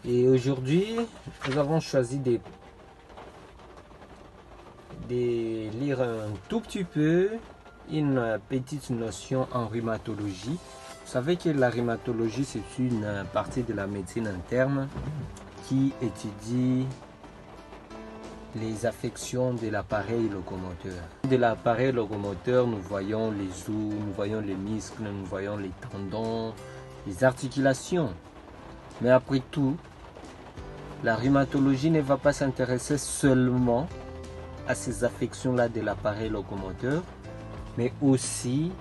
Et aujourd'hui, nous avons choisi de lire un tout petit peu une petite notion en rhumatologie. Vous savez que la rhumatologie, c'est une partie de la médecine interne qui étudie les affections de l'appareil locomoteur. De l'appareil locomoteur, nous voyons les os, nous voyons les muscles, nous voyons les tendons, les articulations. Mais après tout, la rhumatologie ne va pas s'intéresser seulement à ces affections-là de l'appareil locomoteur, mais aussi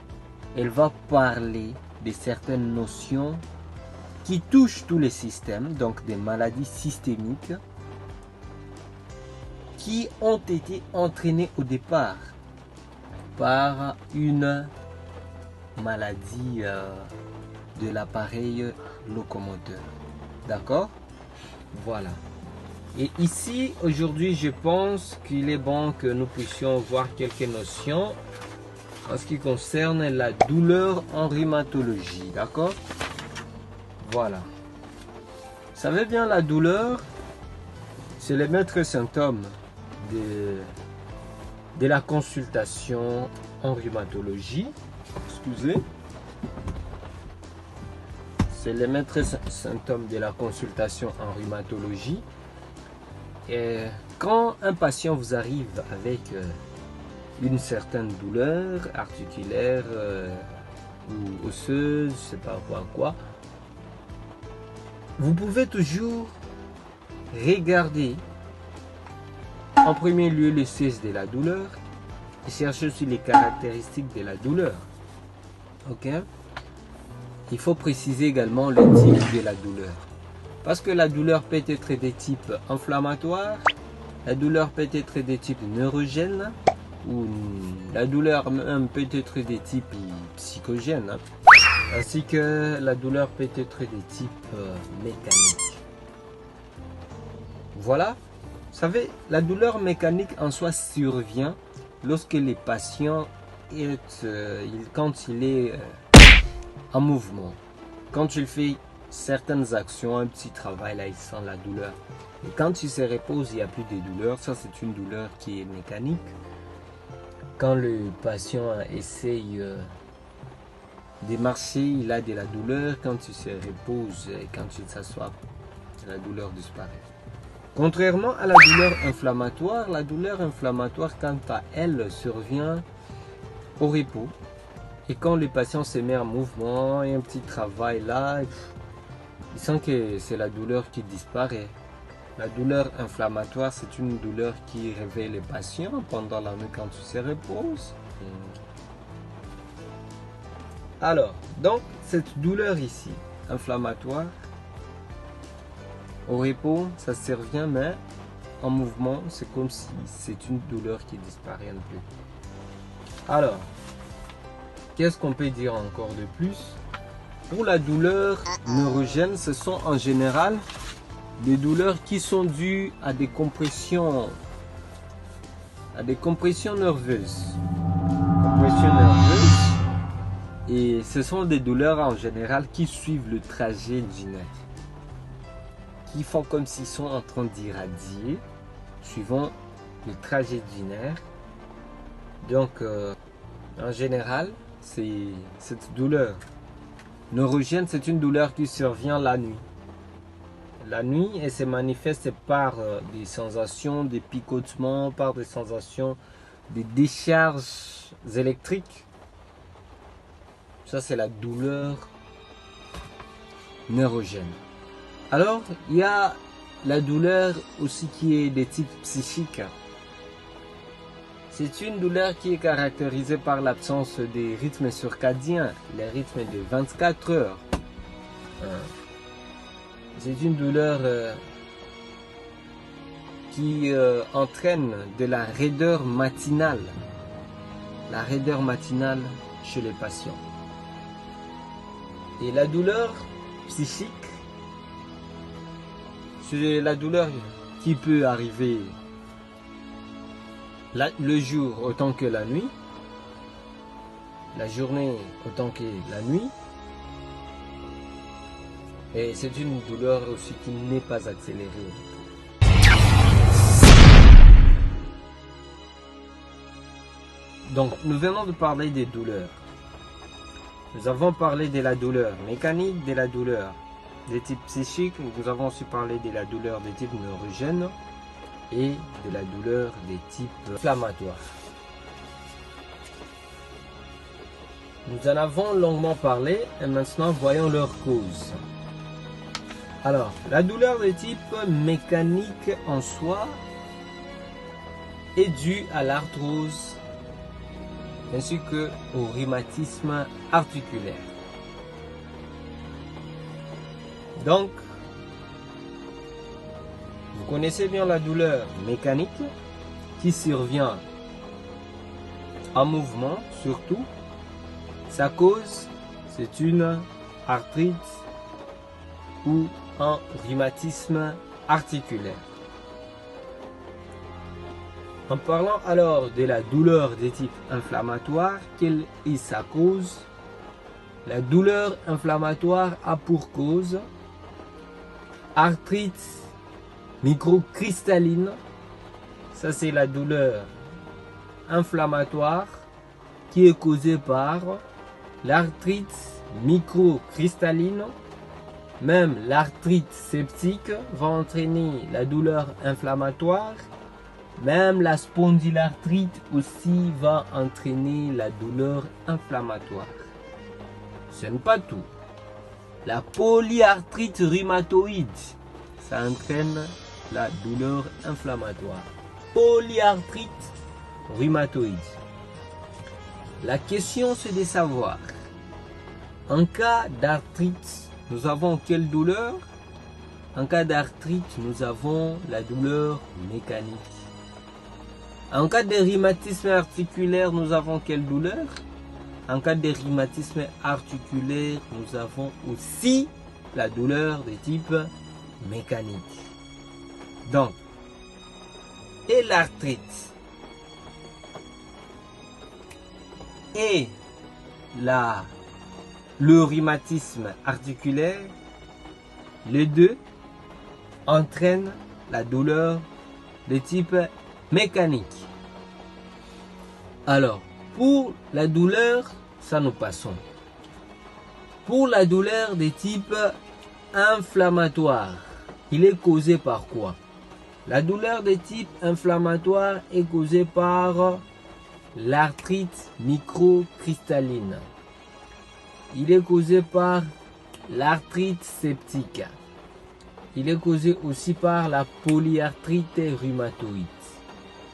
elle va parler de certaines notions qui touchent tous les systèmes, donc des maladies systémiques qui ont été entraînées au départ par une maladie de l'appareil locomoteur. D'accord? Voilà. Et ici, aujourd'hui, je pense qu'il est bon que nous puissions voir quelques notions en ce qui concerne la douleur en rhumatologie. D'accord? Voilà. Vous savez bien, la douleur, c'est le maître symptôme de la consultation en rhumatologie. Excusez. C'est le maître symptôme de la consultation en rhumatologie. Et quand un patient vous arrive avec une certaine douleur articulaire ou osseuse, je ne sais pas quoi, vous pouvez toujours regarder en premier lieu le siège de la douleur et chercher sur les caractéristiques de la douleur. Ok? Il faut préciser également le type de la douleur. Parce que la douleur peut être de type inflammatoire, la douleur peut être de type neurogène, ou la douleur même peut être de type psychogène, ainsi que la douleur peut être de type mécanique. Voilà. Vous savez, la douleur mécanique en soi survient lorsque les patients, quand il est en mouvement, quand il fait certaines actions, un petit travail, là il sent la douleur. Et quand il se repose, il n'y a plus de douleur. Ça, c'est une douleur qui est mécanique. Quand le patient essaye de marcher, il a de la douleur. Quand il se repose et quand il s'assoit, la douleur disparaît. Contrairement à la douleur inflammatoire, quant à elle, survient au repos. Et quand le patient se met en mouvement et un petit travail là, il sent que c'est la douleur qui disparaît. La douleur inflammatoire, c'est une douleur qui réveille le patient pendant la nuit quand il se repose. Alors, donc, cette douleur ici, inflammatoire, au repos, ça survient, mais en mouvement, c'est comme si c'est une douleur qui disparaît un peu. Alors, qu'est-ce qu'on peut dire encore de plus? Pour la douleur neurogène, ce sont en général des douleurs qui sont dues à des compressions nerveuses. Et ce sont des douleurs en général qui suivent le trajet du nerf, qui font comme s'ils sont en train d'irradier, suivant le trajet du nerf. Donc, en général, cette douleur neurogène, c'est une douleur qui survient la nuit. La nuit, elle se manifeste par des sensations de picotement, par des sensations de décharges électriques. Ça, c'est la douleur neurogène. Alors, il y a la douleur aussi qui est de type psychique. C'est une douleur qui est caractérisée par l'absence des rythmes circadiens, les rythmes de 24 heures. C'est une douleur qui entraîne de la raideur matinale. La raideur matinale chez les patients. Et la douleur psychique, c'est la douleur qui peut arriver le jour autant que la nuit, la journée autant que la nuit. Et c'est une douleur aussi qui n'est pas accélérée. Donc, nous venons de parler des douleurs. Nous avons parlé de la douleur mécanique, de la douleur de type psychique. Nous avons aussi parlé de la douleur de type neurogène et de la douleur de type inflammatoire. Nous en avons longuement parlé et maintenant voyons leurs causes. Alors, la douleur de type mécanique en soi est due à l'arthrose ainsi que au rhumatisme articulaire. Donc, vous connaissez bien la douleur mécanique qui survient en mouvement surtout. Sa cause, c'est une arthrite ou un rhumatisme articulaire. En parlant alors de la douleur de type inflammatoire, quelle est sa cause? La douleur inflammatoire a pour cause arthrite microcristalline. Ça, c'est la douleur inflammatoire qui est causée par l'arthrite microcristalline. Même l'arthrite septique va entraîner la douleur inflammatoire. Même la spondylarthrite aussi va entraîner la douleur inflammatoire. Ce n'est pas tout. La polyarthrite rhumatoïde, ça entraîne la douleur inflammatoire. Polyarthrite rhumatoïde. La question, c'est de savoir, en cas d'arthrite, nous avons quelle douleur? En cas d'arthrite, nous avons la douleur mécanique. En cas de rhumatisme articulaire, nous avons quelle douleur? En cas de rhumatisme articulaire, nous avons aussi la douleur de type mécanique. Donc, et l'arthrite et le rhumatisme articulaire, les deux entraînent la douleur de type mécanique. Alors, pour la douleur, ça nous passons. Pour la douleur de type inflammatoire, il est causé par quoi? La douleur de type inflammatoire est causée par l'arthrite microcristalline. Il est causé par l'arthrite septique. Il est causé aussi par la polyarthrite rhumatoïde.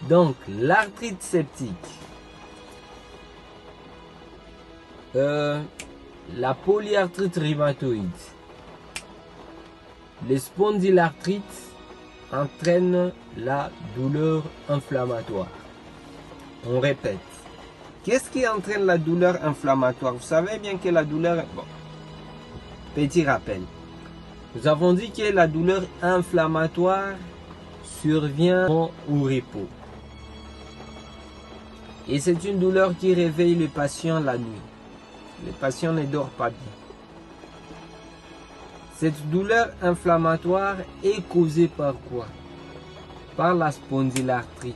Donc, l'arthrite septique, la polyarthrite rhumatoïde, les spondylarthrites entraînent la douleur inflammatoire. On répète. Qu'est-ce qui entraîne la douleur inflammatoire? Vous savez bien que la douleur... Bon, petit rappel. Nous avons dit que la douleur inflammatoire survient au repos. Et c'est une douleur qui réveille le patient la nuit. Le patient ne dort pas bien. Cette douleur inflammatoire est causée par quoi? Par la spondylarthrite.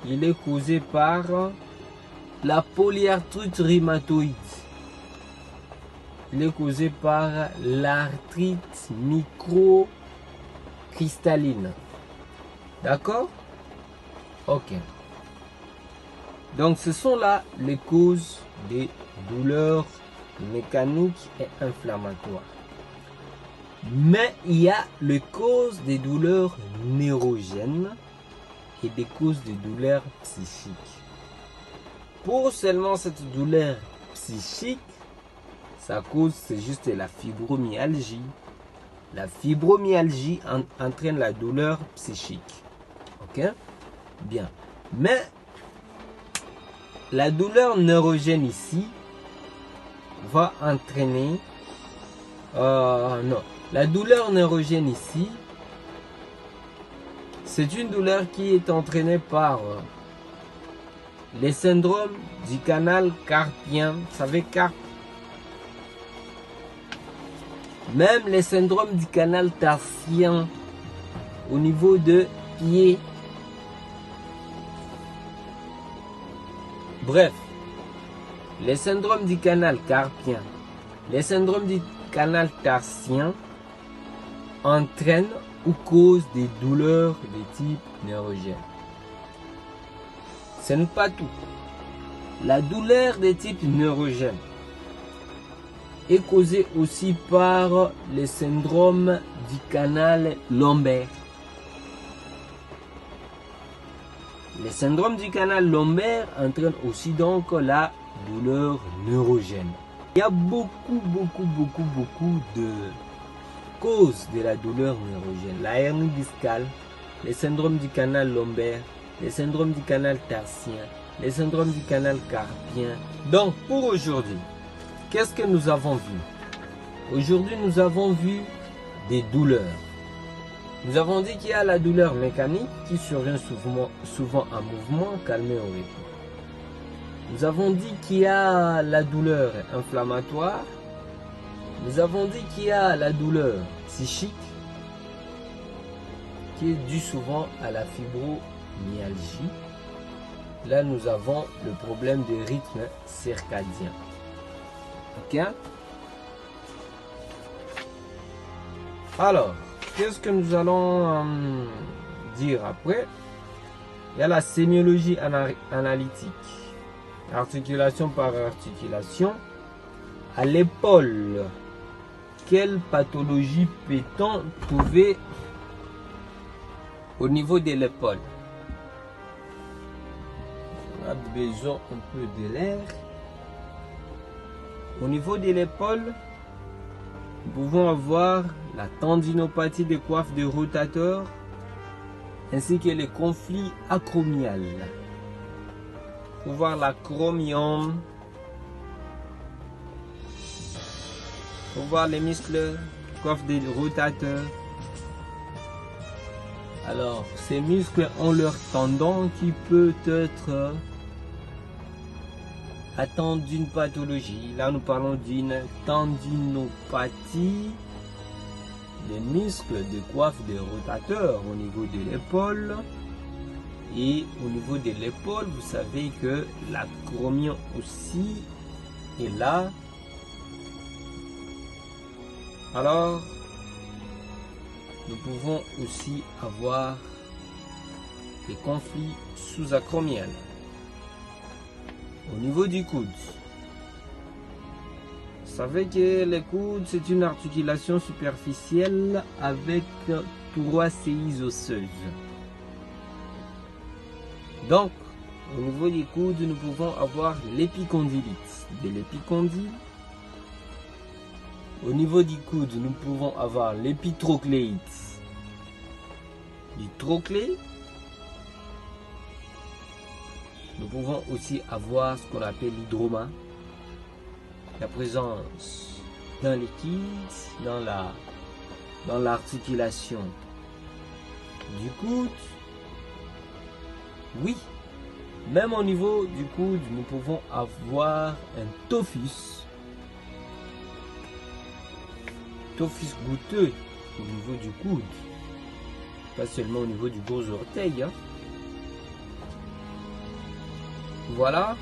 Il est causé par la polyarthrite rhumatoïde. Il est causé par l'arthrite microcristalline. D'accord? Ok. Donc ce sont là les causes des douleurs mécaniques et inflammatoires. Mais il y a les causes des douleurs neurogènes et des causes des douleurs psychiques. Pour seulement cette douleur psychique, sa cause c'est juste la fibromyalgie. La fibromyalgie entraîne la douleur psychique. Ok? Bien. Mais la douleur neurogène ici va entraîner... non. La douleur neurogène ici, c'est une douleur qui est entraînée par les syndromes du canal carpien. Vous savez, carpe. Même les syndromes du canal tarsien au niveau de pied. Bref, les syndromes du canal carpien, les syndromes du canal tarsien entraînent ou causent des douleurs de type neurogène. Ce n'est pas tout. La douleur de type neurogène est causée aussi par les syndromes du canal lombaire. Les syndromes du canal lombaire entraînent aussi donc la douleur neurogène. Il y a beaucoup de causes de la douleur neurogène. La hernie discale, les syndromes du canal lombaire, les syndromes du canal tarsien, les syndromes du canal carpien. Donc pour aujourd'hui, qu'est-ce que nous avons vu? Aujourd'hui, nous avons vu des douleurs. Nous avons dit qu'il y a la douleur mécanique qui survient souvent en mouvement, calmé au repos. Nous avons dit qu'il y a la douleur inflammatoire. Nous avons dit qu'il y a la douleur psychique qui est due souvent à la fibromyalgie. Là, nous avons le problème de rythme circadien. Ok? Alors, qu'est-ce que nous allons dire après? Il y a la sémiologie analytique. Articulation par articulation. À l'épaule, quelle pathologie peut-on trouver au niveau de l'épaule? On a besoin un peu de l'air. Au niveau de l'épaule, nous pouvons avoir la tendinopathie des coiffes de rotateur ainsi que les conflits acromiales. Pour voir l'acromion, pour voir les muscles coiffe de rotateur. Alors, ces muscles ont leur tendon qui peut être atteint d'une pathologie. Là, nous parlons d'une tendinopathie des muscles de coiffe de rotateur au niveau de l'épaule. Et au niveau de l'épaule, vous savez que l'acromion aussi est là. Alors, nous pouvons aussi avoir des conflits sous-acromiales. Au niveau du coude, vous savez que le coude, c'est une articulation superficielle avec 3 séies osseuses. Donc, au niveau du coude, nous pouvons avoir l'épicondylite de l'épicondyle. Au niveau du coude, nous pouvons avoir l'épitrocléite du trochlée. Nous pouvons aussi avoir ce qu'on appelle l'hydroma, la présence d'un liquide dans l'articulation du coude. Oui, même au niveau du coude, nous pouvons avoir un tophus. Tophus goûteux au niveau du coude, pas seulement au niveau du gros orteil. Voilà,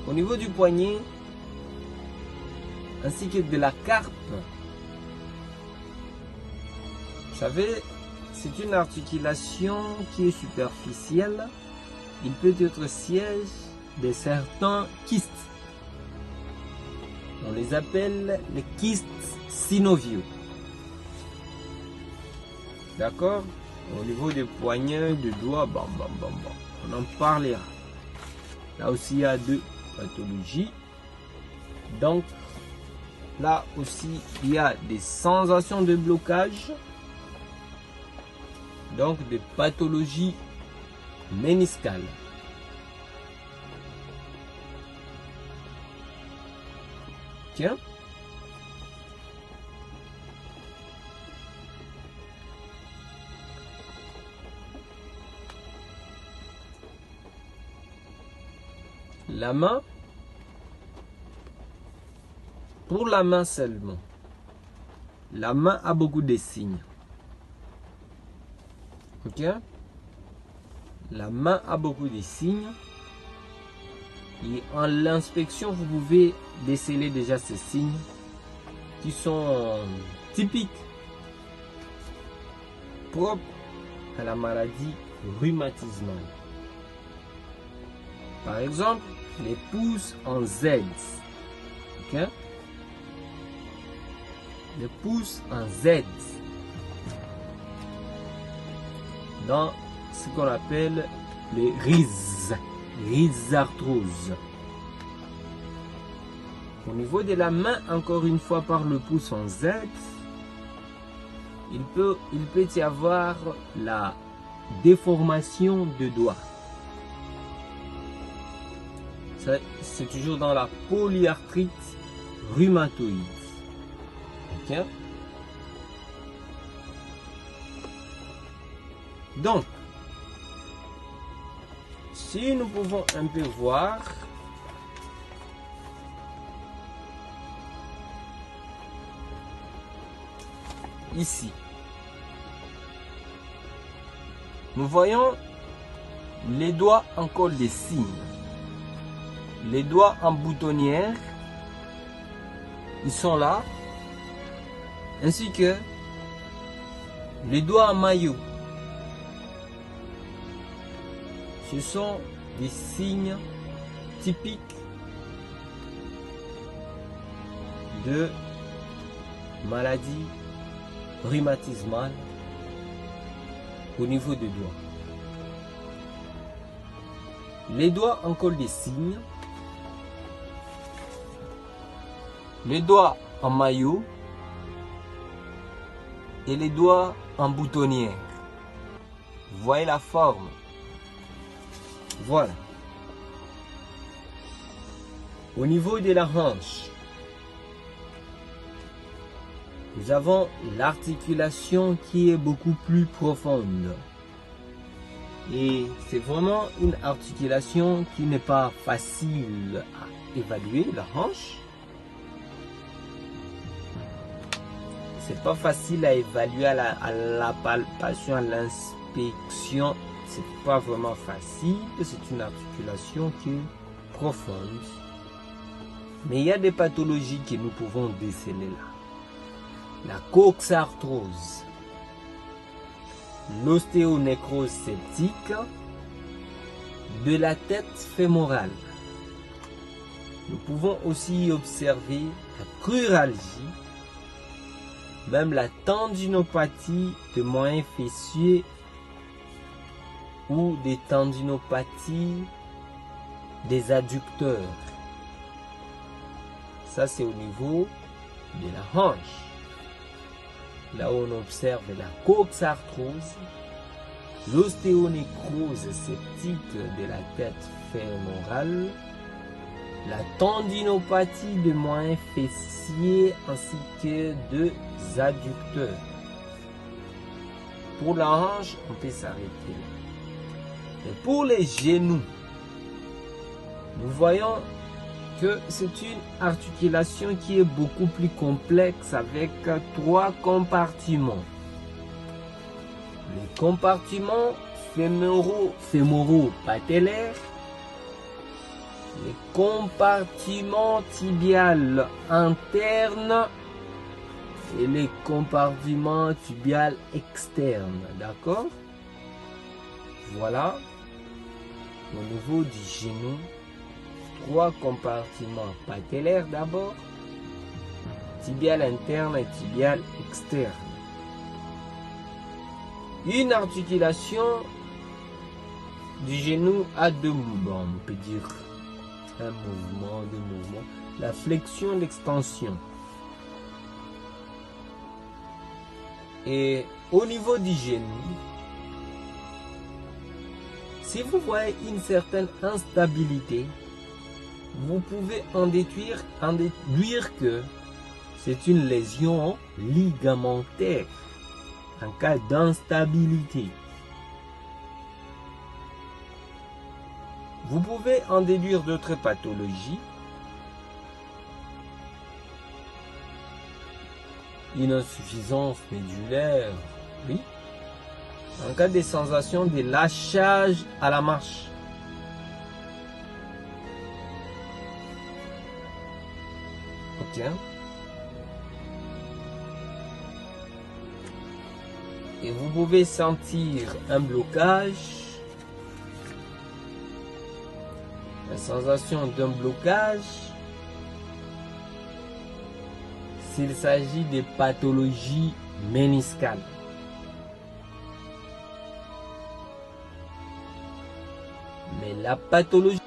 au niveau du poignet, ainsi que de la carpe. Vous savez, c'est une articulation qui est superficielle. Il peut être siège de certains kystes. On les appelle les kystes synoviaux. D'accord? Au niveau des poignets, des doigts, on en parlera. Là aussi, il y a 2 pathologies. Donc, là aussi, il y a des sensations de blocage. Donc, des pathologies méniscales. Tiens. La main, pour la main seulement, la main a beaucoup de signes. Ok? La main a beaucoup de signes. Et en l'inspection, vous pouvez déceler déjà ces signes qui sont typiques, propres à la maladie rhumatismale. Par exemple, les pouces en Z. Ok? Les pouces en Z. Dans ce qu'on appelle les rhizarthrose. Au niveau de la main, encore une fois par le pouce en Z, il peut y avoir la déformation de doigts. C'est toujours dans la polyarthrite rhumatoïde. Ok? Donc, si nous pouvons un peu voir, ici, nous voyons les doigts en col des signes, les doigts en boutonnière, ils sont là, ainsi que les doigts en maillot. Ce sont des signes typiques de maladie rhumatismale au niveau des doigts. Les doigts en col des signes, les doigts en maillot et les doigts en boutonnière. Vous voyez la forme? Voilà. Au niveau de la hanche, nous avons l'articulation qui est beaucoup plus profonde. Et c'est vraiment une articulation qui n'est pas facile à évaluer, la hanche. C'est pas facile à évaluer à la palpation, à l'inspection. C'est pas vraiment facile. C'est une articulation qui est profonde. Mais il y a des pathologies que nous pouvons déceler là. La coxarthrose, l'ostéonécrose septique de la tête fémorale. Nous pouvons aussi observer la cruralgie, même la tendinopathie de moyen fessier ou des tendinopathies des adducteurs. Ça, c'est au niveau de la hanche. Là où on observe la coxarthrose, l'ostéonécrose septique de la tête fémorale, la tendinopathie de moyen fessier ainsi que de adducteurs. Pour la hanche, on peut s'arrêter là. Et pour les genoux, nous voyons que c'est une articulation qui est beaucoup plus complexe avec 3 compartiments. Les compartiments fémoro-patellaires, les compartiments tibial internes et les compartiments tibial externes. D'accord? Voilà. Au niveau du genou, 3 compartiments patellaires d'abord, tibial interne et tibial externe. Une articulation du genou a 2 mouvements, on peut dire un mouvement, 2 mouvements. La flexion, l'extension. Et au niveau du genou, si vous voyez une certaine instabilité, vous pouvez en déduire que c'est une lésion ligamentaire en cas d'instabilité. Vous pouvez en déduire d'autres pathologies une insuffisance médulaire, oui. En cas de sensation de lâchage à la marche. Ok. Et vous pouvez sentir un blocage. La sensation d'un blocage. S'il s'agit de pathologies méniscales. Mais la pathologie